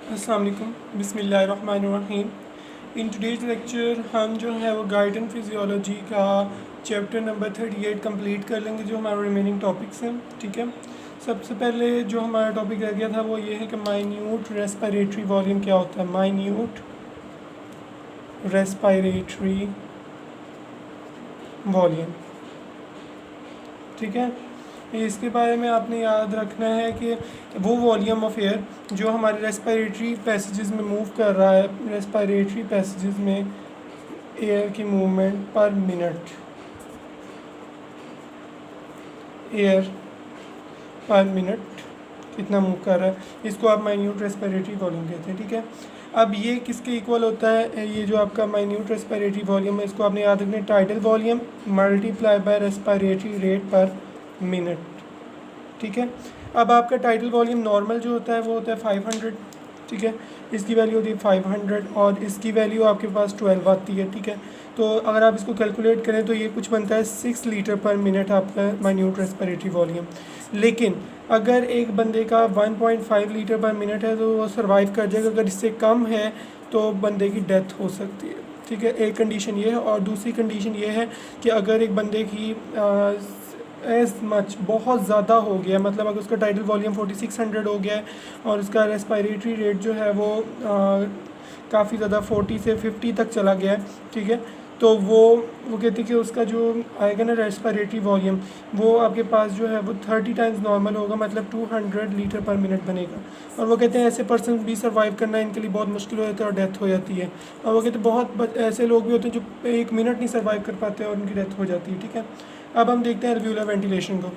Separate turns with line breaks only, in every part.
अस्सलाम वालेकुम बिस्मिल्लाहिर्रहमानिर्रहीम। इन टुडेज लेक्चर हम जो है वो गाइड एंड फिजियोलॉजी का चैप्टर नंबर 38 कंप्लीट कर लेंगे, जो हमारे रिमेनिंग टॉपिक्स हैं। ठीक है, सबसे पहले जो हमारा टॉपिक रह गया था वो ये है कि माइन्यूट रेस्पिरेटरी वॉल्यूम क्या होता है। माइन्यूट रेस्पिरेटरी वॉल्यूम, ठीक है। इसके बारे में आपने याद रखना है कि वो वॉल्यूम ऑफ एयर जो हमारे रेस्पिरेटरी पैसेजेस में मूव कर रहा है, रेस्पिरेटरी पैसेजेस में एयर की मूवमेंट पर मिनट, एयर पर मिनट कितना मूव कर रहा है, इसको आप माइन्यूट रेस्पिरेटरी वॉल्यूम कहते हैं। ठीक है, अब ये किसके इक्वल होता है, ये जो आपका माइन्यूट रेस्पिरेटरी वॉल्यूम है इसको आपने याद रखना है tidal volume multiply by respiratory rate पर मिनट। ठीक है, अब आपका टाइडल वॉल्यूम नॉर्मल जो होता है वो होता है 500। ठीक है, इसकी वैल्यू होती है 500 और इसकी वैल्यू आपके पास 12 आती है। ठीक है, तो अगर आप इसको कैलकुलेट करें तो ये कुछ बनता है 6 लीटर पर मिनट आपका माइन्यूट रेस्पिरेटरी वॉल्यूम। लेकिन अगर एक बंदे का 1.5 लीटर पर मिनट है तो वो सर्वाइव कर जाएगा, अगर इससे कम है तो बंदे की डेथ हो सकती है। ठीक है, एक कंडीशन ये है, और दूसरी कंडीशन ये है कि अगर एक बंदे की एज मच बहुत ज़्यादा हो गया, मतलब अगर उसका टाइडल वॉल्यूम 4600 हो गया है और उसका रेस्पिरेटरी रेट जो है वो काफ़ी ज़्यादा 40 से 50 तक चला गया है। ठीक है, तो वो कहते हैं कि उसका जो आएगा ना रेस्पिरेटरी वॉल्यूम, वो आपके पास जो है वो 30 टाइम्स नॉर्मल होगा, मतलब 200 लीटर पर मिनट बनेगा। और वो कहते हैं ऐसे पर्सन भी सर्वाइव करना इनके लिए बहुत मुश्किल हो जाता है और डेथ हो जाती है। और वो कहते हैं बहुत ऐसे लोग भी होते हैं जो 1 मिनट नहीं सर्वाइव कर पाते और उनकी डेथ हो जाती है। ठीक है, अब हम देखते हैं एल्वियोलर वेंटिलेशन को।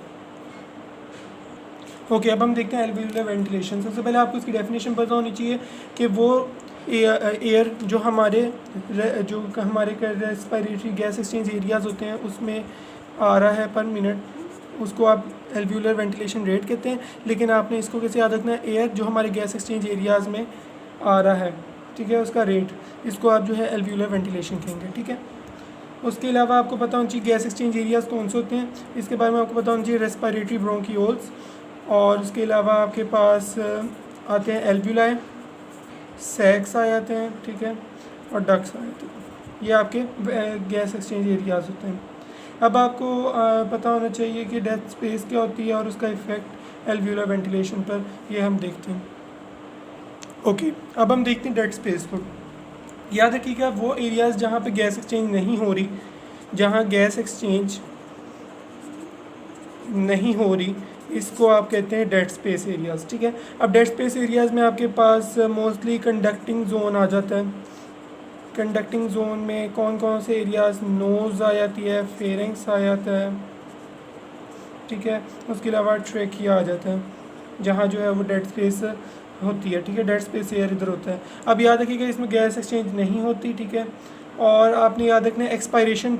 ओके, अब हम देखते हैं एल्वियोलर वेंटिलेशन। सबसे पहले आपको इसकी डेफिनेशन पता होनी चाहिए कि वो एयर जो हमारे रेस्पिरेटरी गैस एक्सचेंज एरियाज़ होते हैं उसमें आ रहा है पर मिनट, उसको आप एल्वियोलर वेंटिलेशन रेट कहते हैं। लेकिन आपने इसको कैसे याद रखना है, एयर जो हमारे गैस एक्सचेंज एरियाज़ में आ रहा है, ठीक है, उसका रेट, इसको आप जो है एल्वियोलर वेंटिलेशन कहेंगे। ठीक है, उसके अलावा आपको पता होना चाहिए गैस एक्सचेंज एरियाज़ कौन से होते हैं, इसके बारे में आपको पता होना चाहिए रेस्पिरेटरी ब्रोंकियोल्स, और उसके अलावा आपके पास आते हैं एल्व्यूलाई, सैक्स आ जाते हैं। ठीक है, और डक्स आ जाते हैं, ये आपके गैस एक्सचेंज एरियाज़ होते हैं। अब आपको पता होना चाहिए कि डेथ स्पेस क्या होती है और उसका इफेक्ट एल्व्यूलर वेंटिलेशन पर, ये हम देखते हैं। ओके, अब हम देखते हैं डेड स्पेस को। याद रखिएगा वो एरियाज़ जहाँ पे गैस एक्सचेंज नहीं हो रही, जहाँ गैस एक्सचेंज नहीं हो रही, इसको आप कहते हैं डेड स्पेस एरियाज़। ठीक है, अब डेड स्पेस एरियाज़ में आपके पास मोस्टली कंडक्टिंग जोन आ जाता है। कंडक्टिंग जोन में कौन कौन से एरियाज़, नोज़ आ जाती है, फेरिंग्स आ जाता है। ठीक है, उसके अलावा ट्रेकिया आ जाता है, जहाँ जो है वो डेड स्पेस होती है। ठीक है, डेड स्पेस एयर इधर होता है। अब याद रखिएगा इसमें गैस एक्सचेंज नहीं होती। ठीक है, और आपने याद रखना है एक्सपायरेशन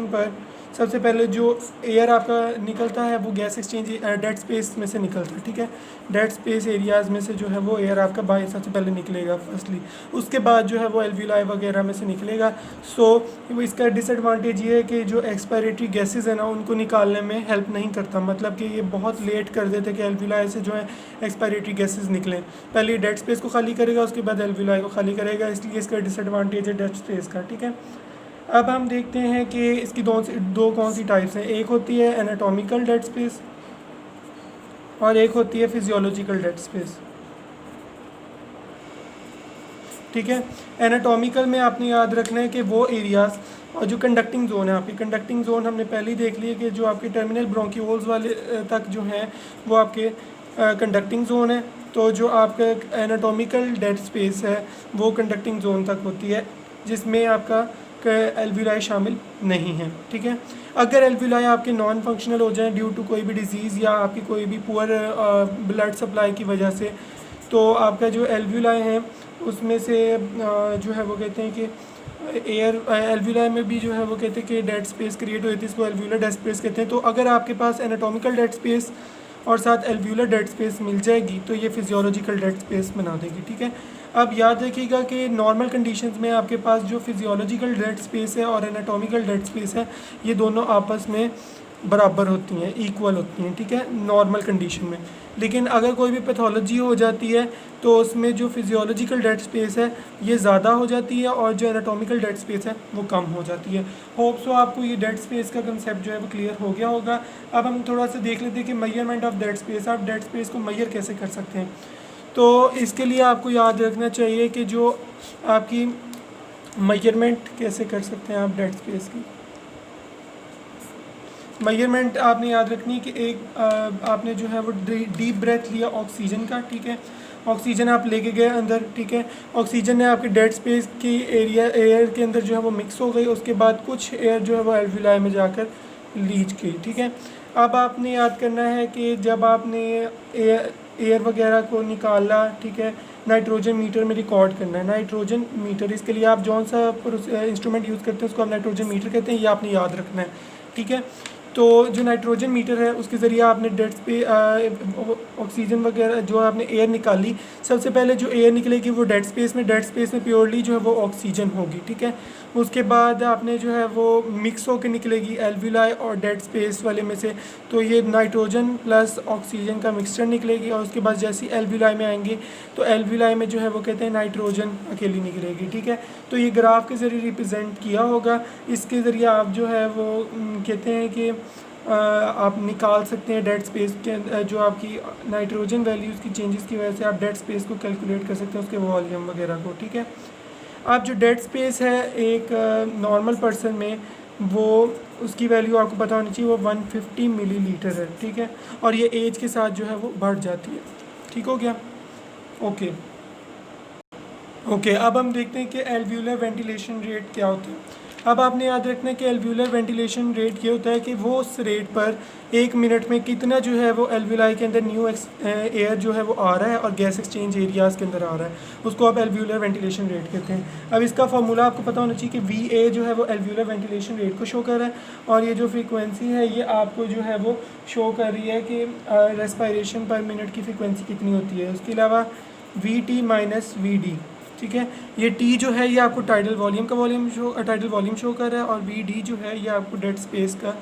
पर सबसे पहले जो एयर आपका निकलता है वो गैस एक्सचेंज डेड स्पेस में से निकलता है। ठीक है, डेड स्पेस एरियाज़ में से जो है वो एयर आपका बाहर सबसे पहले निकलेगा फर्स्टली, उसके बाद जो है वो एल्वियोलाई वगैरह में से निकलेगा। सो इसका डिसएडवांटेज ये है कि जो एक्सपायरेटरी गैसेस है ना उनको निकालने में हेल्प नहीं करता, मतलब कि ये बहुत लेट कर देते कि एल्वियोलाई से जो है एक्सपायरेटरी गैसेस निकलें। पहले डेड स्पेस को खाली करेगा, उसके बाद एल्वियोलाई को खाली करेगा, इसलिए इसका डिसएडवांटेज है डेड स्पेस का। ठीक है, अब हम देखते हैं कि इसकी दो कौन सी टाइप्स हैं। एक होती है एनाटॉमिकल डेड स्पेस और एक होती है फिजियोलॉजिकल डेड स्पेस। ठीक है, एनाटॉमिकल में आपने याद रखना है कि वो एरियाज़ और जो कंडक्टिंग जोन है, आपकी कंडक्टिंग जोन हमने पहले ही देख लिया कि जो आपके टर्मिनल ब्रोंकियोल्स वाले तक जो हैं वो आपके कंडक्टिंग जोन है। तो जो आपका एनाटॉमिकल डेड स्पेस है वो कंडक्टिंग जोन तक होती है, जिसमें आपका एल्वियोलाई शामिल नहीं है। ठीक है, अगर एल्वियोलाई आपके नॉन फंक्शनल हो जाएं ड्यू टू कोई भी डिजीज़ या आपकी कोई भी पुअर ब्लड सप्लाई की वजह से, तो आपका जो एल्वियोलाई है उसमें से जो है वो कहते हैं कि एयर एल्वियोलाई में भी जो है वो कहते हैं कि डेड स्पेस क्रिएट होती है, इसको एल्वियोलर डेड स्पेस कहते हैं। तो अगर आपके पास एनाटॉमिकल डेड स्पेस और साथ एल्वियोलर डेड स्पेस मिल जाएगी तो ये फिजियोलॉजिकल डेड स्पेस बना देगी। ठीक है, अब याद रखिएगा कि नॉर्मल कंडीशंस में आपके पास जो फिजियोलॉजिकल डेड स्पेस है और एनाटॉमिकल डेड स्पेस है ये दोनों आपस में बराबर होती हैं, इक्वल होती हैं, ठीक है, नॉर्मल कंडीशन में। लेकिन अगर कोई भी पैथोलॉजी हो जाती है तो उसमें जो फिजियोलॉजिकल डेड स्पेस है ये ज़्यादा हो जाती है और जो एनाटॉमिकल डेड स्पेस है वो कम हो जाती है। होप सो आपको ये डेड स्पेस का कंसेप्ट जो है वो क्लियर हो गया होगा। अब हम थोड़ा सा देख लेते हैं कि मेजरमेंट ऑफ डेड स्पेस, आप डेड स्पेस को मेजर कैसे कर सकते हैं। तो इसके लिए आपको याद रखना चाहिए कि जो आपकी मेजरमेंट कैसे कर सकते हैं आप डेड स्पेस की मेजरमेंट आपने याद रखनी है कि एक आपने जो है वो डीप ब्रेथ लिया ऑक्सीजन का, ठीक है, ऑक्सीजन आप लेके गए अंदर, ठीक है, ऑक्सीजन ने आपके डेड स्पेस की एरिया एयर के अंदर जो है वो मिक्स हो गई, उसके बाद कुछ एयर जो है वो एल्विलाई में जाकर लीच की, ठीक है। अब आपने याद करना है कि जब आपने एयर वगैरह को निकाला, ठीक है, नाइट्रोजन मीटर में रिकॉर्ड करना है, नाइट्रोजन मीटर, इसके लिए आप जौन सा इंस्ट्रूमेंट यूज़ करते हैं उसको आप नाइट्रोजन मीटर कहते हैं, ये आपने याद रखना है, ठीक है। तो जो नाइट्रोजन मीटर है उसके ज़रिए आपने डेड पे ऑक्सीजन वगैरह जो आपने एयर निकाली, सबसे पहले जो एयर निकलेगी वो डेड स्पेस में प्योरली जो है वो ऑक्सीजन होगी, ठीक है। उसके बाद आपने जो है वो मिक्स होकर निकलेगी एल्विलाई और डेड स्पेस वाले में से, तो ये नाइट्रोजन प्लस ऑक्सीजन का मिक्सचर निकलेगी। और उसके बाद जैसे ही एल्विलाई में आएंगे तो एल्विलाई में जो है वो कहते हैं नाइट्रोजन अकेली निकलेगी, ठीक है। तो ये ग्राफ के ज़रिए रिप्रेजेंट किया होगा, इसके ज़रिए आप जो है वो कहते हैं कि आप निकाल सकते हैं डेड स्पेस के जो आपकी नाइट्रोजन वैल्यूज़ की चेंजेस की वजह से आप डेड स्पेस को कैलकुलेट कर सकते हैं, उसके वॉल्यूम वगैरह को, ठीक है। अब जो डेड स्पेस है एक नॉर्मल पर्सन में, वो उसकी वैल्यू आपको पता होनी चाहिए, वो 150 मिलीलीटर है, ठीक है, और ये एज के साथ जो है वो बढ़ जाती है, ठीक हो गया, ओके। ओके, अब हम देखते हैं कि एल्व्यूलर वेंटिलेशन रेट क्या होता है। अब आपने याद रखना है कि एल्व्यूलर वेंटिलेशन रेट ये होता है कि वो उस रेट पर 1 मिनट में कितना जो है वो एल्व्यूलाई के अंदर न्यू एयर जो है वो आ रहा है और गैस एक्सचेंज एरियाज़ के अंदर आ रहा है, उसको आप एल्व्यूलर वेंटिलेशन रेट कहते हैं। अब इसका फार्मूला आपको पता होना चाहिए कि VA जो है वो एल्व्यूलर वेंटिलेशन रेट को शो कर रहा है, और ये जो फ्रीक्वेंसी है ये आपको जो है वो शो कर रही है कि रेस्पायरेशन पर मिनट की फ्रीक्वेंसी कितनी होती है। उसके अलावा VT माइनस VD, ठीक है, ये T जो है ये आपको टाइडल वॉल्यूम का टाइडल वॉल्यूम शो कर रहा है, और VD जो है ये आपको डेड स्पेस का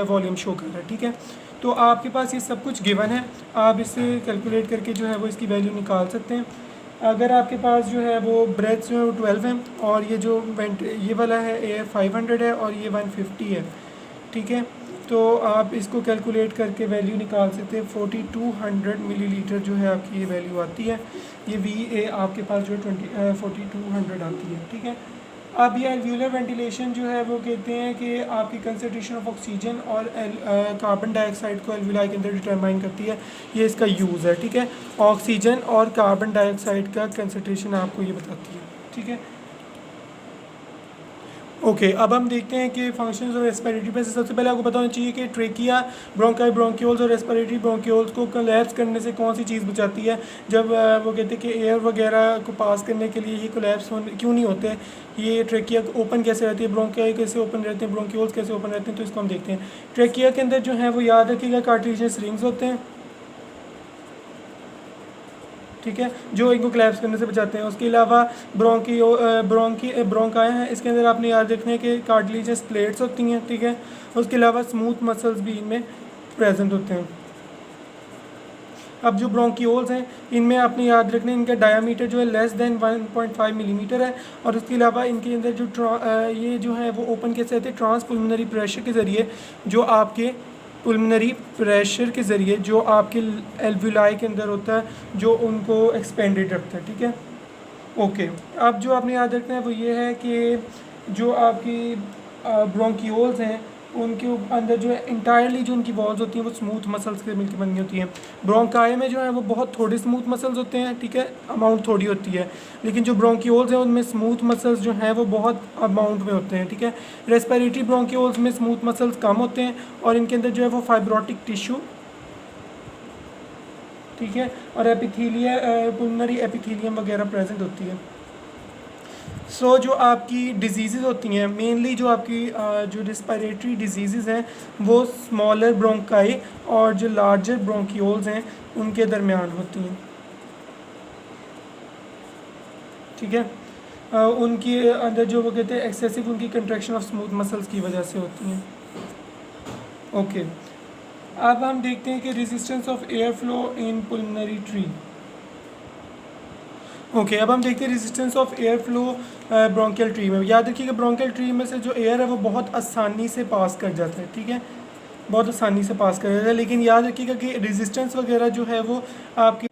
वॉल्यूम शो कर रहा है, ठीक है। तो आपके पास ये सब कुछ गिवन है, आप इसे कैलकुलेट करके जो है वो इसकी वैल्यू निकाल सकते हैं। अगर आपके पास जो है वो ब्रेथ जो है वो 12 है, और ये जो ये वाला है एयर 500 है और ये 150 है, ठीक है। तो आप इसको कैलकुलेट करके वैल्यू निकाल सकते हैं, 4200 मिलीलीटर जो है आपकी ये वैल्यू आती है। ये VA आपके पास जो 4200 आती है, ठीक है। अब ये एल्व्यूलर वेंटिलेशन जो है वो कहते हैं कि आपकी कंसनट्रेशन ऑफ ऑक्सीजन और कार्बन डाइऑक्साइड को एल्व्यूलाई के अंदर डिटरमाइन करती है, ये इसका यूज़ है, ठीक है। ऑक्सीजन और कार्बन डाइऑक्साइड का कंसनट्रेशन आपको ये बताती है, ठीक है। ओके, अब हम देखते हैं कि फंक्शंस और रेस्पिरेटरी पे सबसे पहले आपको पता होना चाहिए कि ट्रेकिया, ब्रोंकाई ब्रोंक्यूल्स और रेस्पिरेटरी ब्रोंक्यूल्स को कोलैप्स करने से कौन सी चीज़ बचाती है। जब वो कहते हैं कि एयर वगैरह को पास करने के लिए ये कोलैप्स क्यों नहीं होते, ये ट्रेकिया ओपन कैसे रहती है, ब्रोंकाई कैसे ओपन रहते हैं, ब्रोंक्यूल्स कैसे ओपन रहते हैं, तो इसको हम देखते हैं। ट्रेकिया के अंदर जो है वो याद रखिएगा कार्टिलेजिनस रिंग्स होते हैं, ठीक है, जो इनको कोलैप्स करने से बचाते हैं। उसके अलावा ब्रोंकाया है, इसके अंदर आपने याद रखना है कि कार्टिलेजिनस प्लेट्स होती हैं, ठीक है। उसके अलावा स्मूथ मसल्स भी इनमें प्रेजेंट होते हैं। अब जो ब्रोंकियोल्स हैं इनमें आपने याद रखना है इनका डायामीटर जो है लेस देन 1.5 मिलीमीटर है, और उसके अलावा इनके अंदर जो ये जो है वो ओपन कैसे रहते हैं, ट्रांसपुल्मोनरी प्रेशर के ज़रिए, जो आपके पुल्मोनरी प्रेशर के ज़रिए जो आपके एल्व्यूलाई के अंदर होता है, जो उनको एक्सपेंडेड रखता है, ठीक है, ओके। अब जो आपने याद रखना है वो ये है कि जो आपकी ब्रोंकियोल्स हैं उनके अंदर जो है इंटायरली जो उनकी वॉल्स होती हैं वो स्मूथ मसल्स से मिलकर बनी होती हैं। ब्रोंकाई में जो है वो बहुत थोड़े स्मूथ मसल्स होते हैं, ठीक है, अमाउंट थोड़ी होती है, लेकिन जो ब्रोंकियोल्स हैं उनमें स्मूथ मसल्स जो हैं वो बहुत अमाउंट में होते हैं, ठीक है। रेस्पिरेटरी ब्रोंकियोल्स में स्मूथ मसल्स कम होते हैं, और इनके अंदर जो है वो फाइब्रोटिक टिश्यू, ठीक है, और एपिथीलिया पुल्मोनरी एपिथीलियम वगैरह प्रेजेंट होती है। सो जो आपकी डिजीज़ होती हैं मेनली जो आपकी जो रिस्पायरेटरी डिजीज़ हैं वो स्मॉलर ब्रोंकाई और जो लार्जर ब्रोंकियोल्स हैं उनके दरमियान होती हैं, ठीक है। उनके अंदर जो वो कहते हैं एक्सेसिव उनकी कंट्रैक्शन ऑफ स्मूथ मसल्स की वजह से होती हैं, ओके, अब हम देखते हैं कि resistance of air flow in pulmonary tree. Okay, अब हम देखते हैं resistance of air flow bronchial tree में। याद रखिएगा ब्रोंकियल ट्री में से जो एयर है वो बहुत आसानी से पास कर जाता है, ठीक है, बहुत आसानी से पास कर जाता है। लेकिन याद रखिएगा कि रेजिस्टेंस वगैरह जो है वो आपकी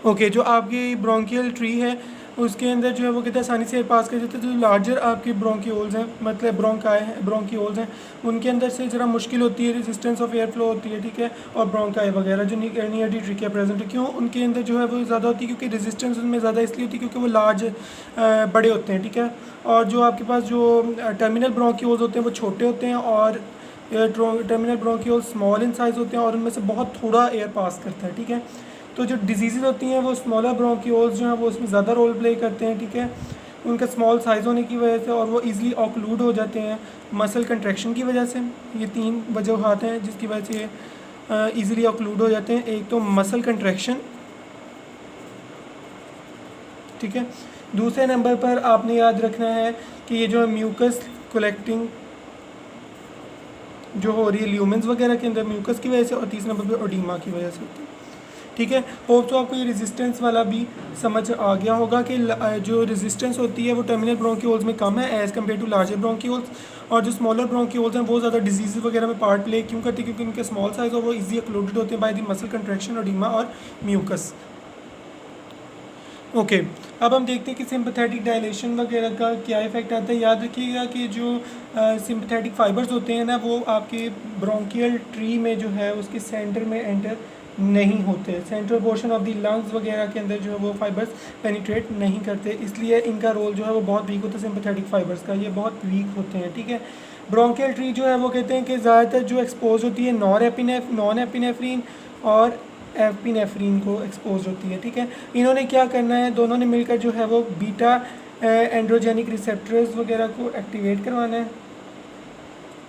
ओके जो आपकी ब्रोंकियल ट्री है उसके अंदर जो है वो कितना आसानी से एयर पास कर जाता है। जो लार्जर आपके ब्रोंकियोल्स हैं, मतलब ब्रोंकाई हैं, ब्रोंकियोल्स हैं, उनके अंदर से ज़रा मुश्किल होती है, रेजिस्टेंस ऑफ एयर फ्लो होती है, ठीक है। और ब्रोंकाई वगैरह जो नियर दी ट्री प्रेजेंट है, क्यों उनके अंदर जो है वो ज़्यादा होती है, क्योंकि रेजिस्टेंस उनमें ज़्यादा इसलिए होती है क्योंकि वो लार्ज बड़े होते हैं, ठीक है। और जो आपके पास जो टर्मिनल ब्रोंकियोल्स होते हैं वो छोटे होते हैं, और terminal bronchiole small in size होते हैं, और उनमें से बहुत थोड़ा एयर पास करता है, ठीक है। तो जो डिजीज़ होती हैं वो स्मॉलर ब्रोंकियोल्स जो हैं वो उसमें ज़्यादा रोल प्ले करते हैं, ठीक है, उनका स्मॉल साइज़ होने की वजह से, और वो इजीली ऑक्लूड हो जाते हैं मसल कंट्रैक्शन की वजह से। ये 3 वजूहात हैं जिसकी वजह से ये ईज़िली ऑक्लूड हो जाते हैं। एक तो मसल कंट्रैक्शन, ठीक है। दूसरे नंबर पर आपने याद रखना है कि ये जो म्यूकस कलेक्टिंग जो हो रही है ल्यूमेंस वगैरह के अंदर म्यूकस की वजह से, और तीसरे नंबर पर ओडीमा की वजह से होती है, ठीक है। होप तो आपको ये रेजिस्टेंस वाला भी समझ आ गया होगा कि जो रेजिस्टेंस होती है वो टर्मिनल ब्रोंकियोल्स में कम है as compare to larger bronchioles, और जो स्मॉलर ब्रोंकियोल्स हैं वो ज़्यादा डिजीज़ वगैरह में पार्ट प्ले क्यों करती है, क्योंकि उनके स्मॉल साइज और वो इजी अक्लूडेड होते हैं बाय द मसल कंट्रैक्शन, ओडीमा और म्यूकस। ओके, अब हम देखते हैं कि सिंपथेटिक डायलेशन वगैरह का क्या इफेक्ट आता है। याद रखिएगा कि जो सिंपथेटिक फाइबर्स होते हैं ना वो आपके ब्रोंकियल ट्री में जो है उसके सेंटर में एंटर नहीं होते, central portion of the lungs वगैरह के अंदर जो है वो फाइबर्स पेनिट्रेट नहीं करते, इसलिए इनका रोल जो है वो बहुत वीक होता है। सिंपथेटिक फाइबर्स का ये बहुत वीक होते हैं, ठीक है। ब्रोंकियल ट्री जो है वो कहते हैं कि ज़्यादातर जो एक्सपोज होती है नॉन एपिनेफ्रीन और एपिनेफ्रीन को एक्सपोज होती है, ठीक है। इन्होंने क्या करना है, दोनों ने मिलकर जो है वो बीटा एंड्रोजेनिक रिसेप्टर्स वगैरह को एक्टिवेट करवाना है,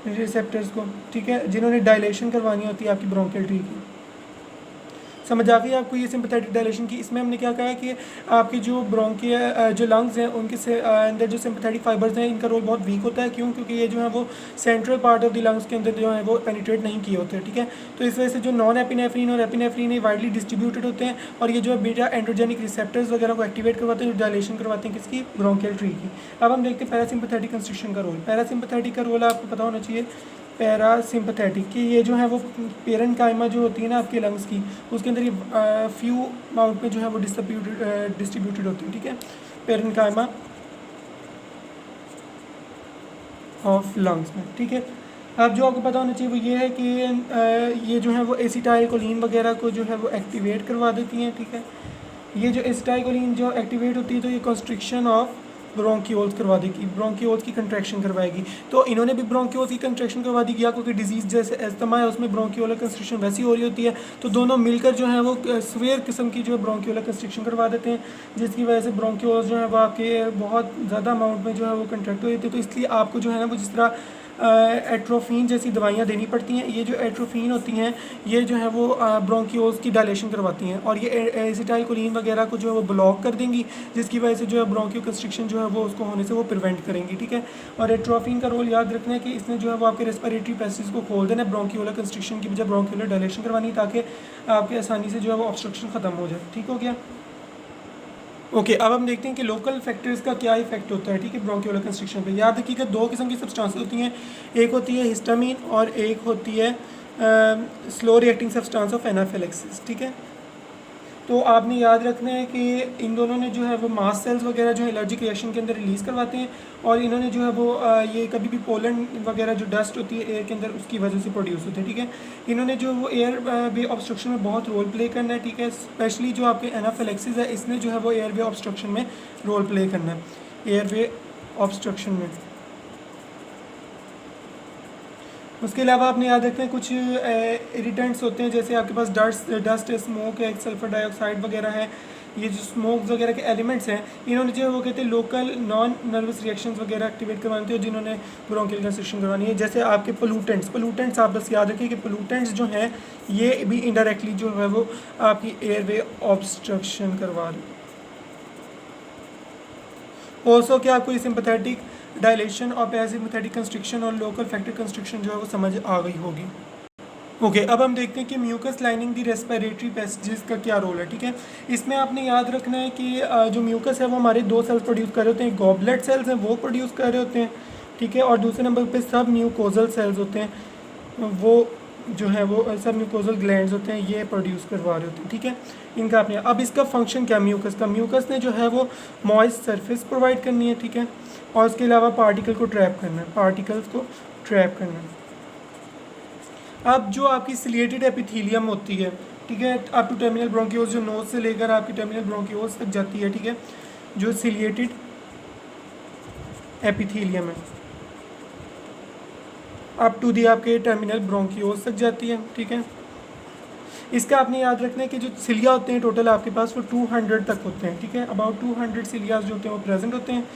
रिसेप्टर्स को, ठीक है, जिन्होंने डायलेशन करवानी होती है आपकी ब्रोंकियल ट्री की। समझ आ गई आपको ये सिंपथेटिक डायलेशन की। इसमें हमने क्या कहा है कि आपकी जो ब्रोंकिया जो लंग्स हैं उनके से अंदर जो सिंपथेटिक फाइबर्स हैं इनका रोल बहुत वीक होता है, क्यों, क्योंकि ये जो है वो central part of the lungs के अंदर जो है वो पेनिट्रेट नहीं किए होते, ठीक है। तो इस वजह से जो नॉन एपिनेफ्रीन और एपिनेफ्रीन वाइडली डिस्ट्रीब्यूटेड होते हैं, और ये जो है बीटा एंड्रोजेनिक रिसेप्टर्स वगैरह को एक्टिवेट करवाते हैं, जो डायलेशन करवाते हैं किसकी, ब्रोंकियल ट्री की। अब हम देखते हैं पैरासिम्पथेटिक कंस्ट्रिक्शन का रोल। पैरासिम्पथेटिक का रोल आपको पता होना चाहिए, पैरासिम्पथेटिक की ये जो है वो पेरेंट कायमा जो होती है ना आपके लंग्स की, उसके अंदर ये फ्यू अमाउंट में जो है वो डिस्ट्रीब्यूटेड होती है, ठीक है, पेरेंट कायमा ऑफ लंग्स में, ठीक है। अब जो आपको पता होना चाहिए वो ये है कि ये जो है वो एसिटाइलकोलिन वगैरह को जो है वो एक्टिवेट करवा देती हैं, ठीक है। ये जो एसिटाइलकोलिन जो एक्टिवेट होती है तो ये कंस्ट्रिक्शन ऑफ ब्रोंकियोल्स करवा देगी, ब्रोंकियोल्स की कंट्रैक्शन करवाएगी। तो इन्होंने भी ब्रोंकियोल्स की कंट्रैक्शन करवा दी, या कोई डिजीज़ जैसे एस्थमा है उसमें ब्रोंकियोलर कंस्ट्रिक्शन वैसी हो रही होती है, तो दोनों मिलकर जो है वो स्वेयर किस्म की जो है ब्रोंकियोलर कंस्ट्रिक्शन करवा देते हैं, जिसकी वजह से ब्रोंकियोल्स जो है वो आपके बहुत ज़्यादा अमाउंट में जो है वो कंट्रैक्ट हो जाती है। तो इसलिए आपको जो है ना वो जिस तरह एट्रोफिन जैसी दवाइयाँ देनी पड़ती हैं, ये जो एट्रोफिन होती हैं ये जो है वो ब्रोंकियोल्स की डायलेशन करवाती हैं, और ये एसिटाइलकोलिन वगैरह को जो है वो ब्लॉक कर देंगी, जिसकी वजह से जो है ब्रोंकियो कंस्ट्रिक्शन जो है वो उसको होने से वो प्रिवेंट करेंगी, ठीक है। और एट्रोफिन का रोल याद रखना है कि इसने जो है वो आपके रेस्पिरेटरी पैसेज को खोल देना है, ब्रोंकियोलर कंस्ट्रिक्शन की बजाय ब्रोंकियोलर डायलेशन करवानी, ताकि आपके आसानी से जो है वो ऑब्स्ट्रक्शन ख़त्म हो जाए, ठीक हो गया। ओके, अब हम देखते हैं कि लोकल फैक्टर्स का क्या इफेक्ट होता है, ठीक है, ब्रोंकियोलर कंस्ट्रिक्शन पे। याद रखिएगा 2 किस्म की सब्सटेंसेस होती हैं, एक होती है हिस्टामिन और एक होती है slow reacting substance of anaphylaxis, ठीक है। तो आपने याद रखना है कि इन दोनों ने जो है वो मास्ट सेल्स वगैरह जो है एलर्जिक रिएक्शन के अंदर रिलीज़ करवाते हैं, और इन्होंने जो है वो ये कभी भी पोलन वगैरह जो डस्ट होती है एयर के अंदर उसकी वजह से प्रोड्यूस होते हैं, ठीक है। इन्होंने जो वो एयर वे ऑब्स्ट्रक्शन में बहुत रोल प्ले करना है, ठीक है, स्पेशली जो आपके एनाफिलैक्सिस है इसने जो है वो एयर वे ऑब्स्ट्रक्शन में रोल प्ले करना है, एयर वे ऑब्स्ट्रक्शन में। उसके अलावा आपने याद रखना है कुछ इरिटेंट्स होते हैं, जैसे आपके पास डस्ट है, स्मोक है, सल्फर डाइऑक्साइड वगैरह है, ये जो स्मोक वगैरह के एलिमेंट्स हैं इन्होंने जो है वो कहते हैं लोकल नॉन नर्वस रिएक्शंस वगैरह एक्टिवेट करवाते हैं, जिन्होंने ब्रोंकियल कंस्ट्रिक्शन करवानी है। जैसे आपके पोलूटेंट्स आप बस याद रखिए कि पोलूटेंट्स जो हैं ये भी इनडायरेक्टली जो है वो आपकी एयर वे ऑब्स्ट्रक्शन करवा रहे हैं। ऑल्सो क्या आपको ये सिंपैथेटिक डायलेशन और पैरासिम्पैथेटिक कंस्ट्रिक्शन और लोकल फैक्टर कंस्ट्रिक्शन जो है वो समझ आ गई होगी। ओके अब हम देखते हैं कि म्यूकस लाइनिंग दी रेस्पिरेटरी पैसेजेस का क्या रोल है। ठीक है, इसमें आपने याद रखना है कि जो म्यूकस है वो हमारे दो सेल्स प्रोड्यूस कर रहे होते हैं, गॉबलेट सेल्स हैं वो प्रोड्यूस कर रहे होते हैं। ठीक है, और दूसरे नंबर पे सब म्यूकोजल सेल्स होते हैं, वो जो है वो सब म्यूकोजल ग्लैंड्स होते हैं, ये प्रोड्यूस करवा रहे होते हैं। ठीक है, इनका आपने अब इसका फंक्शन क्या म्यूकस का, म्यूकस ने जो है वो मॉइस्ट सरफेस प्रोवाइड करनी है। ठीक है, और उसके अलावा पार्टिकल को ट्रैप करना है, पार्टिकल्स को ट्रैप करना है। अब जो आपकी सिलिएटेड एपिथीलियम होती है, ठीक है, अप टू टर्मिनल ब्रोंकियोल्स, जो नोज से लेकर आपकी टर्मिनल ब्रोंकियोल्स तक जाती है। ठीक है, जो सिलिएटेड एपिथीलियम है अप टू दी आपके टर्मिनल ब्रोंकियोल्स तक जाती है। ठीक है, इसका आपने याद रखना है कि जो सिलिया होते हैं टोटल आपके पास वो 200 तक होते हैं। ठीक है, अबाउट 200 सिलियाज जो होते हैं वो प्रेजेंट होते हैं।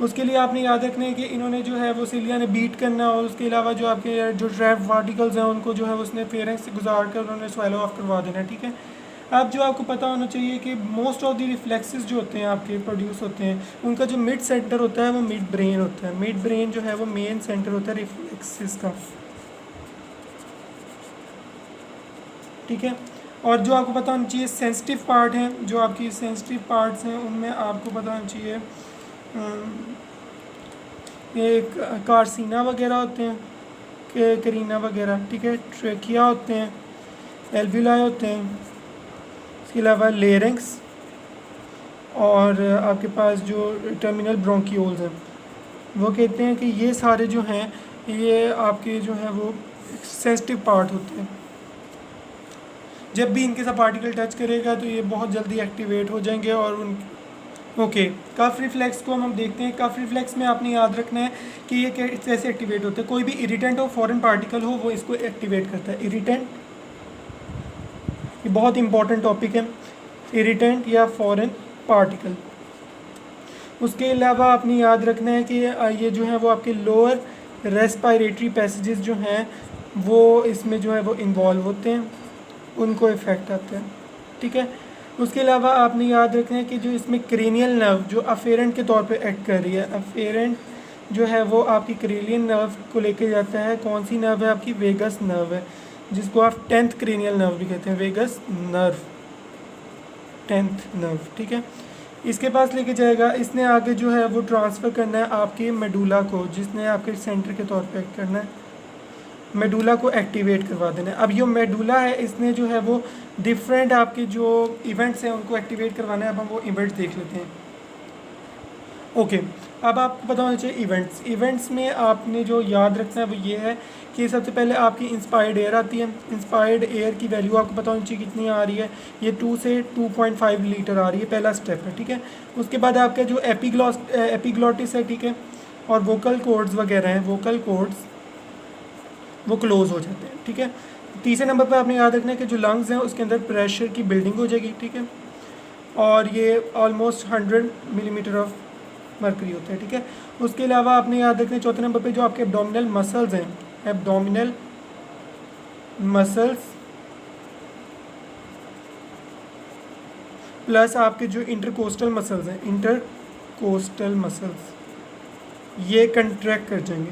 उसके लिए आपने याद रखना है कि इन्होंने जो है वो सिलिया ने बीट करना, और उसके अलावा जो आपके जो ट्रैप पार्टिकल्स हैं उनको जो है उसने फेरेंस से गुजार कर उन्होंने स्वेलो ऑफ करवा देना है। ठीक है, अब जो आपको पता होना चाहिए कि मोस्ट ऑफ द रिफ्लेक्सेस जो होते हैं आपके प्रोड्यूस होते हैं, उनका जो मिड सेंटर होता है वो मिड ब्रेन होता है। मिड ब्रेन जो है वो मेन सेंटर होता है रिफ्लेक्सेस का। ठीक है, और जो आपको पता होना चाहिए सेंसिटिव पार्ट हैं, जो आपकी सेंसिटिव पार्ट्स हैं उनमें आपको पता होना चाहिए एक कार्सिना वगैरह होते हैं, करीना वगैरह। ठीक है, ट्रेकिया होते हैं, एल्विलाई होते हैं, इसके अलावा लेरिंक्स, और आपके पास जो टर्मिनल ब्रोंकियोल्स हैं, वो कहते हैं कि ये सारे जो हैं ये आपके जो हैं वो सेंसिटिव पार्ट होते हैं। जब भी इनके साथ पार्टिकल टच करेगा तो ये बहुत जल्दी एक्टिवेट हो जाएंगे और उन ओके कफ रिफ्लेक्स को हम देखते हैं। कफ रिफ्लेक्स में आपने याद रखना है कि ये कैसे एक्टिवेट होता है। कोई भी इरिटेंट हो, फॉरेन पार्टिकल हो, वो इसको एक्टिवेट करता है। इरिटेंट, ये बहुत इंपॉर्टेंट टॉपिक है, इरिटेंट या फॉरेन पार्टिकल। उसके अलावा आपने याद रखना है कि ये जो है वो आपके लोअर रेस्पिरेटरी पैसेजेस जो हैं वो इसमें जो है वो इन्वॉल्व होते हैं, उनको इफ़ेक्ट आता है। ठीक है, उसके अलावा आपने याद रखना है कि जो इसमें क्रेनियल नर्व जो अफेरेंट के तौर पे एक्ट कर रही है, अफेरेंट जो है वो आपकी क्रेनियल नर्व को लेके जाता है। कौन सी नर्व है आपकी? वेगस नर्व है, जिसको आप 10th क्रेनियल नर्व भी कहते हैं, वेगस नर्व, 10th नर्व। ठीक है, इसके पास लेके जाएगा, इसने आगे जो है वो ट्रांसफ़र करना है आपके मेडुला को, जिसने आपके सेंटर के तौर पे एक्ट करना है, मेडुला को एक्टिवेट करवा देना है। अब ये मेडुला है, इसने जो है वो डिफरेंट आपके जो इवेंट्स हैं उनको एक्टिवेट करवाना है। अब हम वो इवेंट्स देख लेते हैं। ओके, अब आपको पता होना चाहिए इवेंट्स। इवेंट्स में आपने जो याद रखना है वो ये है कि सबसे पहले आपकी इंस्पायर्ड एयर आती है। इंस्पायर्ड एयर की वैल्यू आपको पता होनी चाहिए कितनी आ रही है, ये 2 से 2.5 लीटर आ रही है, पहला स्टेप है। ठीक है, उसके बाद आपका जो एपिग्लॉटिस है, ठीक है, और वोकल कॉर्ड्स वगैरह हैं, वोकल कॉर्ड्स वो क्लोज हो जाते हैं। ठीक है, तीसरे नंबर पर आपने याद रखना है कि जो लंग्स हैं उसके अंदर प्रेशर की बिल्डिंग हो जाएगी। ठीक है, और ये ऑलमोस्ट 100 मिलीमीटर ऑफ मर्करी होता है। ठीक है, उसके अलावा आपने याद रखना है चौथे नंबर पे जो आपके एब्डोमिनल मसल्स हैं, एब्डोमिनल मसल्स प्लस आपके जो इंटरकोस्टल मसल्स हैं, इंटरकोस्टल मसल्स, ये कंट्रैक्ट कर जाएंगे।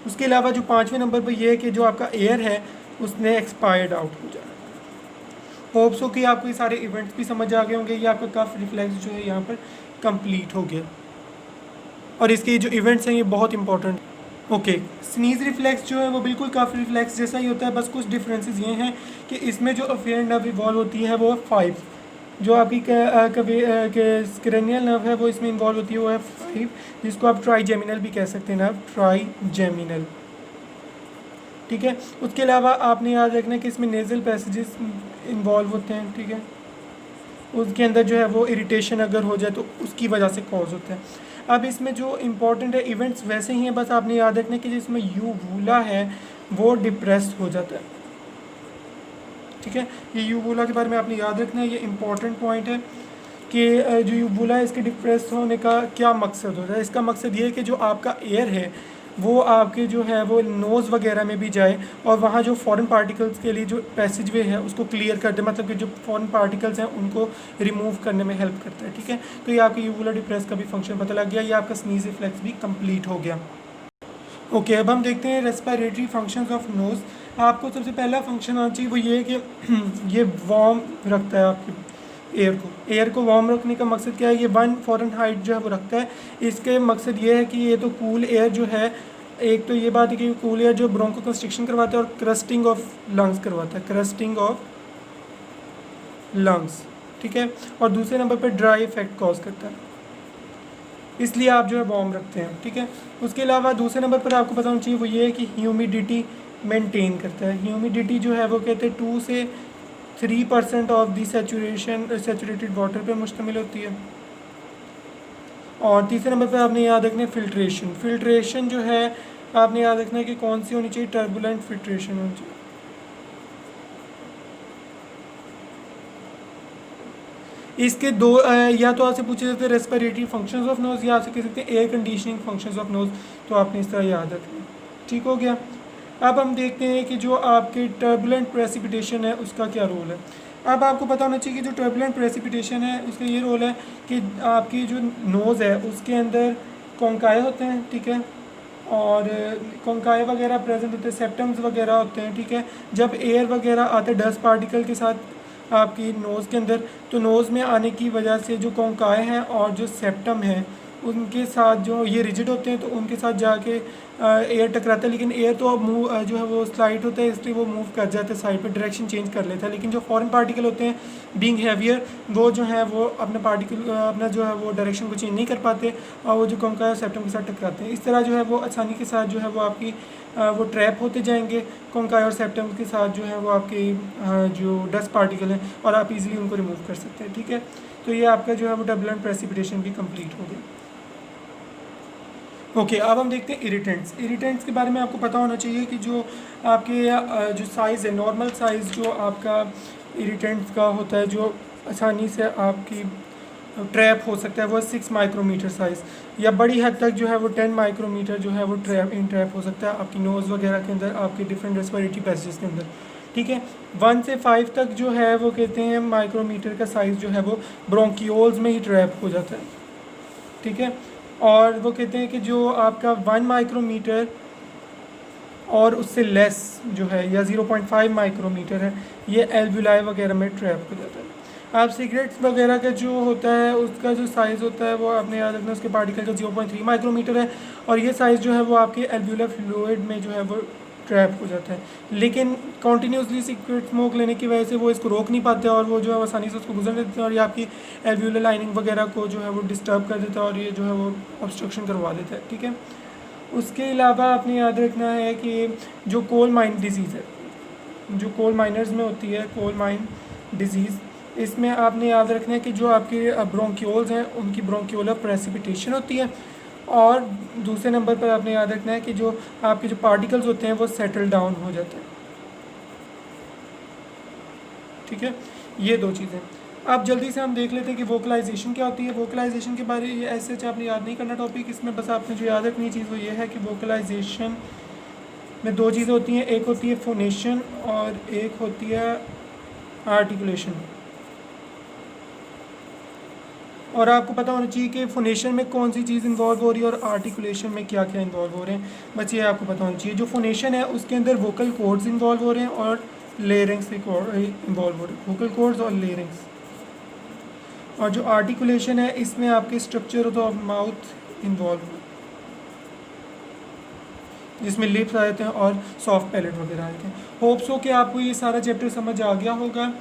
उसके अलावा जो पाँचवें नंबर पर यह है कि जो आपका एयर है उसने एक्सपायर्ड आउट हो जाना। होप सो कि आपको ये सारे इवेंट्स भी समझ आ गए होंगे। ये आपका कफ रिफ्लेक्स जो है यहाँ पर कंप्लीट हो गया, और इसके जो इवेंट्स हैं ये बहुत इंपॉर्टेंट। ओके, स्नीज रिफ्लेक्स जो है वो बिल्कुल कफ रिफ्लेक्स जैसा ही होता है, बस कुछ डिफरेंसेस ये हैं कि इसमें जो अफेरेंट नर्व इवॉल्व होती है वो 5, जो आपकी क्रेनियल नर्व है वो इसमें इन्वॉल्व होती है वो है 5, जिसको आप ट्राईजेमिनल भी कह सकते हैं नर्व, ट्राईजेमिनल। ठीक है, उसके अलावा आपने याद रखना है कि इसमें नेज़ल पैसेजेस इन्वॉल्व होते हैं। ठीक है, उसके अंदर जो है वो इरिटेशन अगर हो जाए तो उसकी वजह से कॉज होता है। अब इसमें जो इम्पोर्टेंट है इवेंट्स वैसे ही हैं, बस आपने याद रखना है कि जिसमें यूवुला है वो डिप्रेस हो जाता है। ठीक है, ये यूवुला के बारे में आपने याद रखना है, ये इंपॉर्टेंट पॉइंट है कि जो यूवुला है इसके डिप्रेस होने का क्या मकसद होता है। इसका मकसद ये है कि जो आपका एयर है वो आपके जो है वो नोज़ वगैरह में भी जाए और वहाँ जो फॉरेन पार्टिकल्स के लिए जो पैसेज वे है उसको क्लियर कर दे, मतलब कि जो फॉरेन पार्टिकल्स हैं उनको रिमूव करने में हेल्प करता है। ठीक है, तो ये आपके यूवुलर डिप्रेस का भी फंक्शन पता लग गया, ये आपका स्नीज रिफ्लेक्स भी कंप्लीट हो गया। ओके, अब हम देखते हैं रेस्पिरेटरी फंक्शंस ऑफ नोज़। आपको सबसे पहला फंक्शन आना चाहिए वो ये है कि ये वार्म रखता है आपके एयर को वार्म रखने का मकसद क्या है, ये 1 फ़ारेनहाइट जो है वो रखता है। इसके मकसद ये है कि ये तो कूल एयर जो है, एक तो ये बात है कि कूल एयर जो ब्रोंको कंस्ट्रिक्शन करवाता है और क्रस्टिंग ऑफ लंग्स करवाता है, क्रस्टिंग ऑफ लंग्स। ठीक है, और दूसरे नंबर पर ड्राई इफेक्ट कॉज करता है, इसलिए आप जो है वार्म रखते हैं। ठीक है, उसके अलावा दूसरे नंबर पर आपको पता होना चाहिए वो ये है कि ह्यूमिडिटी मेंटेन करता है। ह्यूमिडिटी जो है वो कहते हैं 2 से 3% ऑफ दी सेचुरेटेड वाटर पे मुश्तमिल होती है। और तीसरे नंबर पर आपने याद रखना है फिल्ट्रेशन जो है आपने याद रखना है कि कौन सी होनी चाहिए, टर्बुलेंट फिल्ट्रेशन होनी चाहिए। इसके दो या तो आपसे पूछे जाते हैं रेस्पिरेटरी फंक्शंस ऑफ नोज, या आपसे कह सकते हैं air conditioning functions of nose, तो आपने इस तरह याद रखना है। ठीक हो गया। अब हम देखते हैं कि जो आपके टर्बुलेंट प्रेसिपिटेशन है उसका क्या रोल है। अब आपको पता होना चाहिए कि जो टर्बुलेंट प्रेसिपिटेशन है उसका ये रोल है कि आपकी जो नोज़ है उसके अंदर कॉन्काई होते हैं। ठीक है, और कॉन्काई वगैरह प्रेजेंट होते हैं, सेप्टम्स वगैरह होते हैं। ठीक है, जब एयर वगैरह आते हैं डस्ट पार्टिकल के साथ आपकी नोज़ के अंदर, तो नोज़ में आने की वजह से जो कॉन्काई हैं और जो सेप्टम है उनके साथ जो ये रिजिड होते हैं तो उनके साथ जाके एयर टकराता है, लेकिन एयर तो अब मूव जो है वो स्लाइड होता है, इसलिए वो मूव कर जाता है साइड पे, डायरेक्शन चेंज कर लेता है। लेकिन जो फॉरेन पार्टिकल होते हैं बीइंग हैवियर, वो जो है वो अपना जो है वो डायरेक्शन को चेंज नहीं कर पाते और वो जो कॉन्काई और सेप्टम के साथ टकराते हैं। इस तरह जो है वो आसानी के साथ जो है वो आपकी वो ट्रैप होते जाएंगे कॉन्काई और सेप्टम के साथ जो है वो आपके जो डस्ट पार्टिकल हैं, और आप इजीली उनको रिमूव कर सकते हैं। ठीक है, तो ये आपका जो है वो टर्बुलेंट प्रेसिपिटेशन भी कंप्लीट हो गया। ओके, अब हम देखते हैं इरिटेंट्स के बारे में आपको पता होना चाहिए कि जो आपके जो साइज़ है, नॉर्मल साइज़ जो आपका इरिटेंट्स का होता है जो आसानी से आपकी ट्रैप हो सकता है वो 6 माइक्रोमीटर साइज़, या बड़ी हद तक जो है वो 10 माइक्रोमीटर जो है वो ट्रैप हो सकता है आपकी नोज़ वगैरह के अंदर, आपके डिफरेंट रेस्पिरेटरी पैसेज के अंदर। ठीक है, 1 से 5 तक जो है वो कहते हैं माइक्रोमीटर का साइज़ जो है वो ब्रोंकियोल्स में ही ट्रैप हो जाता है। ठीक है, और वो कहते हैं कि जो आपका 1 माइक्रोमीटर और उससे लेस जो है या 0.5 माइक्रोमीटर है, ये एल्वुलाई वगैरह में ट्रैप हो जाता है। आप सिगरेट्स वगैरह का जो होता है उसका जो साइज़ होता है वो आपने याद रखना, उसके पार्टिकल का 0.3 माइक्रोमीटर है, और ये साइज़ जो है वो आपके एल्वुलर फ्लूइड में जो है वो ट्रैप हो जाता है। लेकिन कॉन्टीन्यूसली सिगरेट स्मोक लेने की वजह से वो इसको रोक नहीं पाते और वो जो है आसानी से उसको गुजर देते हैं, और ये आपकी एल्वुलर लाइनिंग वगैरह को जो है वो डिस्टर्ब कर देता है और ये जो है वो ऑब्स्ट्रक्शन करवा देता है। ठीक है, उसके अलावा आपने याद रखना है कि जो कोल माइन डिजीज़ है, जो कोल माइनर्स में होती है कोल माइन डिजीज़, इसमें आपने याद रखना है कि जो आपके ब्रोंक्योल्स हैं उनकी ब्रोंक्योलर प्रेसिपिटेशन होती है, और दूसरे नंबर पर आपने याद रखना है कि जो आपके जो पार्टिकल्स होते हैं वो सेटल डाउन हो जाते हैं। ठीक है, ये दो चीज़ें। अब जल्दी से हम देख लेते हैं कि वोकलाइजेशन क्या होती है। वोकलाइजेशन के बारे में ऐसे आपने याद नहीं करना टॉपिक, इसमें बस आपने जो याद रखनी चीज़ वो ये है कि वोकलाइजेशन में दो चीज़ें होती हैं, एक होती है फोनेशन और एक होती है आर्टिकुलेशन। और आपको पता होना चाहिए कि फोनेशन में कौन सी चीज़ इन्वॉल्व हो रही है और आर्टिकुलेशन में क्या क्या इन्वॉल्व हो रहे हैं, बस ये आपको पता होना चाहिए। जो फोनेशन है उसके अंदर वोकल कॉर्ड्स इन्वॉल्व हो रहे हैं और लेरिंग्स इन्वॉल्व हो रहे हैं, वोकल कॉर्ड्स और लेरिंग्स। और जो आर्टिकुलेशन है इसमें आपके स्ट्रक्चर ऑफ माउथ इन्वॉल्व हो, जिसमें लिप्स आ जाते हैं और सॉफ्ट पैलेट वगैरह आ जाते हैं। होप्स हो कि आपको ये सारा चैप्टर समझ आ गया होगा।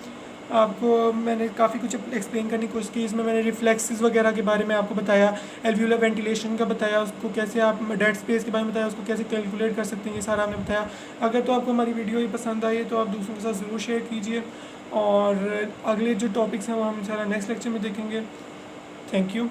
आपको मैंने काफ़ी कुछ एक्सप्लेन करने की कोशिश की, इसमें मैंने रिफ्लेक्सेस वगैरह के बारे में आपको बताया, एल्व्यूलर वेंटिलेशन का बताया, उसको कैसे आप डेड स्पेस के बारे में बताया, उसको कैसे कैलकुलेट कर सकते हैं, ये सारा आपने बताया। अगर तो आपको हमारी वीडियो ये पसंद आई है तो आप दूसरों के साथ ज़रूर शेयर कीजिए, और अगले जो टॉपिक्स हैं वो हम इंशाल्लाह नेक्स्ट लेक्चर में देखेंगे। Thank you.